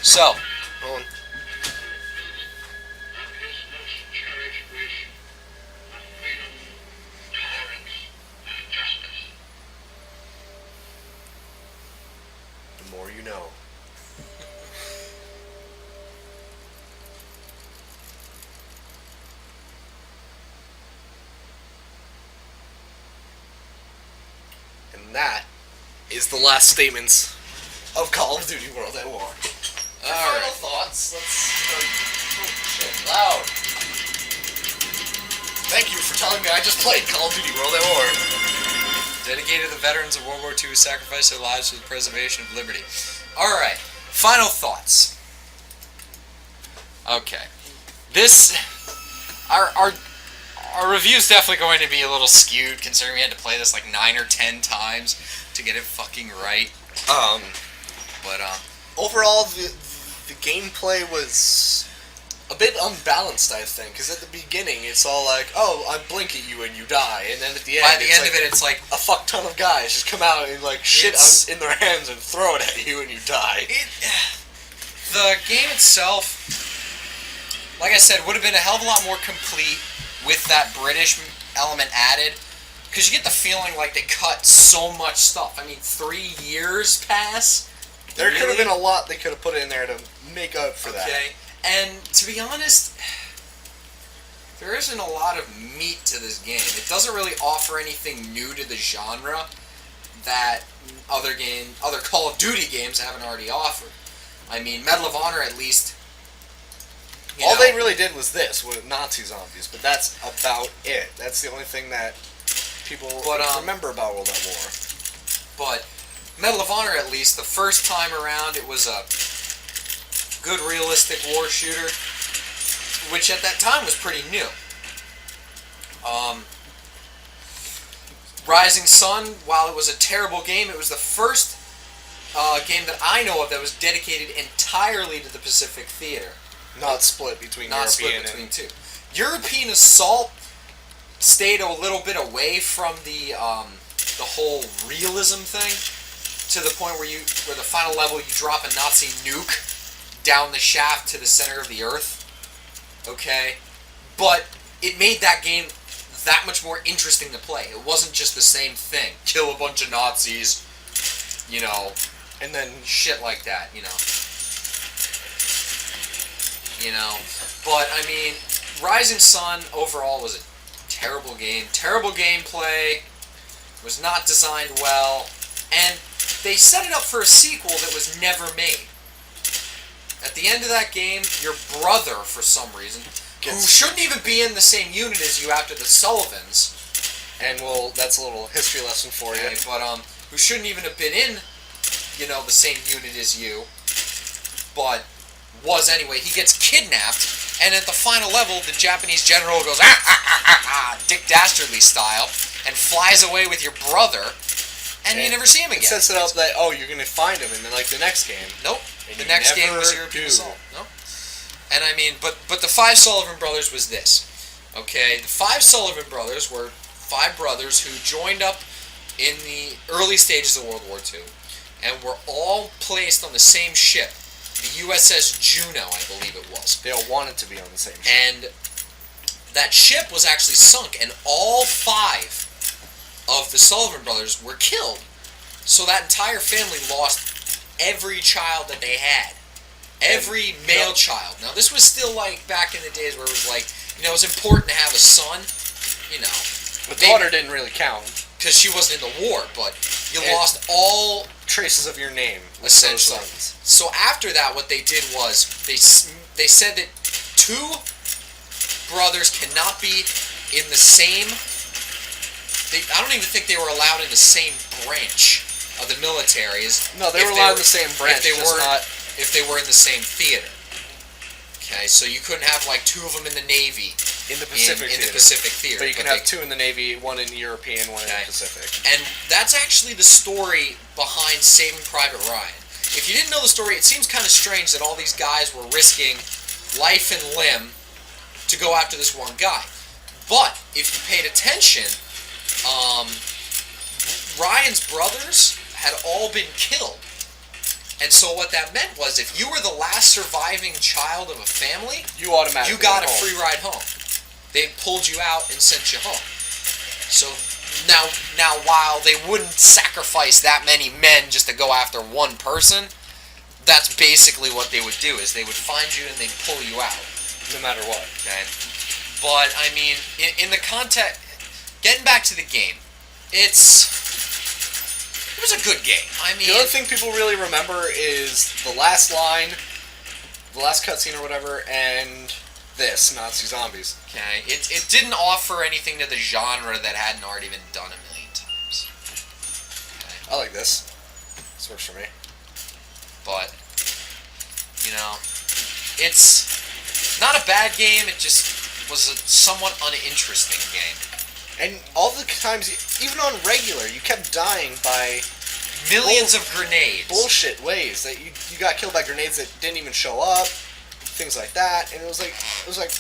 So, Hold on. The more you know. And that is the last statements of Call of Duty World at War. Final thoughts. Oh shit, loud. Thank you for telling me I just played Call of Duty World at War. dedicated to the veterans of World War II who sacrificed their lives for the preservation of liberty. Alright, final thoughts. Okay. This... Our review's definitely going to be a little skewed, considering we had to play this like 9 or 10 times to get it fucking right. Overall, the gameplay was a bit unbalanced, I think, because at the beginning it's all like, oh, I blink at you and you die, and then at the end, by the end of it, it's like a fuck ton of guys just come out and like shit in their hands and throw it at you and you die. The game itself, like I said, would have been a hell of a lot more complete with that British element added, because you get the feeling like they cut so much stuff. I mean, 3 years pass. There could have been a lot they could have put in there to make up for that. Okay, and to be honest, there isn't a lot of meat to this game. It doesn't really offer anything new to the genre that other Call of Duty games haven't already offered. I mean, Medal of Honor at least. All they really did was this, with Nazi zombies, but that's about it. That's the only thing that people remember about World at War. But Medal of Honor, at least, the first time around, it was a good realistic war shooter, which at that time was pretty new. Rising Sun, while it was a terrible game, it was the first game that I know of that was dedicated entirely to the Pacific Theater. Not split between two. European Assault stayed a little bit away from the whole realism thing, to the point where the final level you drop a Nazi nuke down the shaft to the center of the earth. Okay, but it made that game that much more interesting to play. It wasn't just the same thing. Kill a bunch of Nazis, and then shit like that, But, I mean, Rising Sun overall was a terrible game. Terrible gameplay. Was not designed well. And they set it up for a sequel that was never made. At the end of that game, your brother, for some reason, who shouldn't even be in the same unit as you after the Sullivans, and that's a little history lesson for you. But who shouldn't even have been in, the same unit as you, but was anyway. He gets kidnapped, and at the final level, the Japanese general goes Dick Dastardly style, and flies away with your brother. And you never see him again. It sets it up that, you're going to find him in the next game. Nope. The next game was European Assault. Nope. And I mean, but the 5 Sullivan brothers was this. Okay, the 5 Sullivan brothers were 5 brothers who joined up in the early stages of World War II, and were all placed on the same ship, the USS Juno, I believe it was. They all wanted to be on the same ship. And that ship was actually sunk, and all 5 of the Sullivan brothers were killed. So that entire family lost every child that they had. Every male child. Now, this was still like back in the days where it was like, it was important to have a son, The daughter didn't really count. Because she wasn't in the war, but you lost all traces of your name, essentially. Sons. So after that, what they did was, they said that 2 brothers cannot be in the same... I don't even think they were allowed in the same branch of the military. No, they were allowed in the same branch, if they were in the same theater. Okay, so you couldn't have like 2 of them in the Navy in the Pacific theater. But you can have 2 in the Navy, 1 in European, 1 in the Pacific. And that's actually the story behind Saving Private Ryan. If you didn't know the story, it seems kind of strange that all these guys were risking life and limb to go after this one guy. But if you paid attention, Ryan's brothers had all been killed. And so what that meant was, if you were the last surviving child of a family, You automatically you got a went home. free ride home. They pulled you out and sent you home. So now while they wouldn't sacrifice that many men just to go after one person, that's basically what they would do, is they would find you and they'd pull you out. No matter what. Okay? But, I mean, in the context... Getting back to the game, it was a good game. I mean... The other thing people really remember is the last line, the last cutscene or whatever, and this, Nazi zombies. Okay, it didn't offer anything to the genre that hadn't already been done a million times. Okay. I like this. This works for me. But, you know, it's not a bad game, it just was a somewhat uninteresting game. And all the times, even on regular, you kept dying by Millions of grenades. bullshit ways. That you got killed by grenades that didn't even show up, things like that, and it was like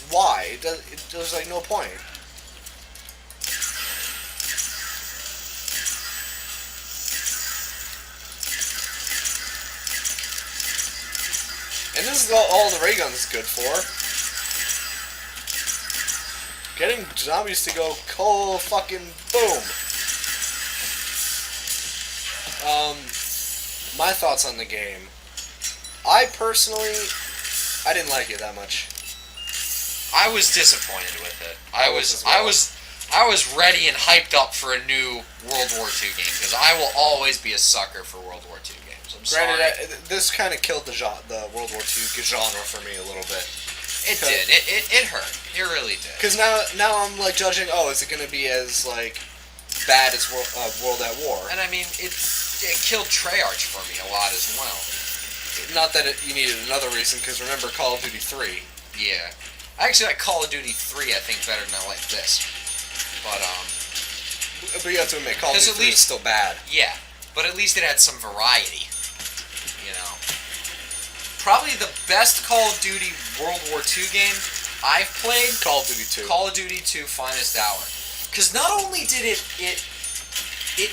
why? It was like no point. And this is all the ray gun is good for. Getting zombies to go cold fucking boom. My thoughts on the game. I personally, I didn't like it that much. I was disappointed with it. I was ready and hyped up for a new World War II game, because I will always be a sucker for World War II games. I'm sorry. Granted, this kind of killed the World War II genre for me a little bit. It did. It hurt. It really did. Because now I'm like judging. Oh, is it going to be as like bad as World at War? And I mean, it killed Treyarch for me a lot as well. Not that you needed another reason, because remember Call of Duty 3. Yeah. I actually like Call of Duty 3, I think, better than I like this. But you have to admit, Call of Duty 3 is still bad. Yeah, but at least it had some variety. You know. Probably the best Call of Duty World War II game I've played. Call of Duty 2. Call of Duty 2 Finest Hour. Because not only did it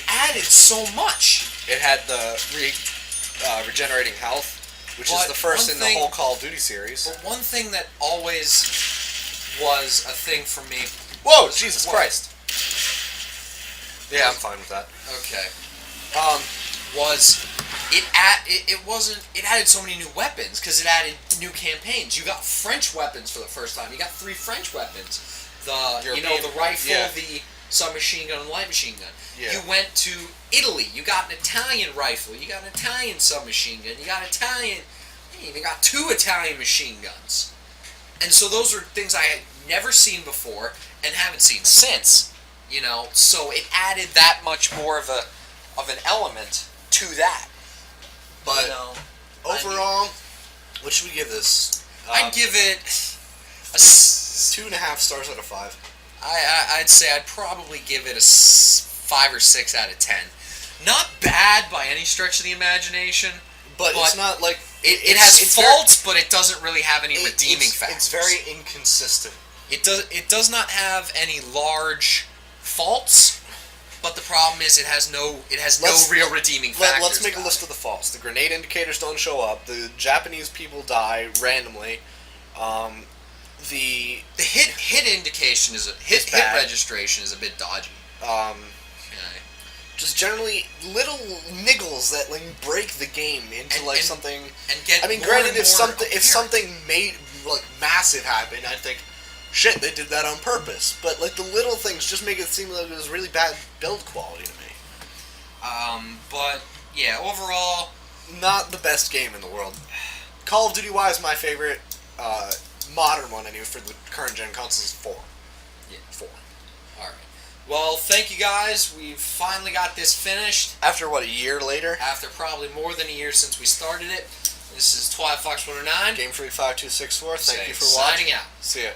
added so much. It had the regenerating health, which is the first in the whole Call of Duty series. But one thing that always was a thing for me... Whoa, Jesus Christ. Yeah, I'm fine with that. Okay. It added so many new weapons, because it added new campaigns. You got French weapons for the first time. You got 3 French weapons. The rifle, the submachine gun, and light machine gun. Yeah. You went to Italy. You got an Italian rifle. You got an Italian submachine gun. You even got 2 Italian machine guns. And so those are things I had never seen before and haven't seen since. You know, so it added that much more of an element to that. But overall, what should we give this? I'd give it 2.5 stars out of 5. I'd say I'd probably give it a 5 or 6 out of 10. Not bad by any stretch of the imagination, but it's not like it has faults, but it doesn't really have any redeeming factors. It's very inconsistent. It does not have any large faults, but the problem is it has no real redeeming factors. Let's make a list of the faults. The grenade indicators don't show up. The Japanese people die randomly. The hit indication hit registration is a bit dodgy. Just generally little niggles that like break the game into something. And get. I mean, granted, if something made like massive happen, I'd think, shit, they did that on purpose. But like the little things just make it seem like it was really bad build quality to me. But yeah, overall, not the best game in the world. Call of Duty wise, my favorite modern one anyway for the current gen consoles is 4. Yeah, 4. All right. Well, thank you guys. We've finally got this finished. After what, a year later? After probably more than a year since we started it. This is Twilight Fox 109. Game Freak 5264. Thank you for watching. Signing out. See ya.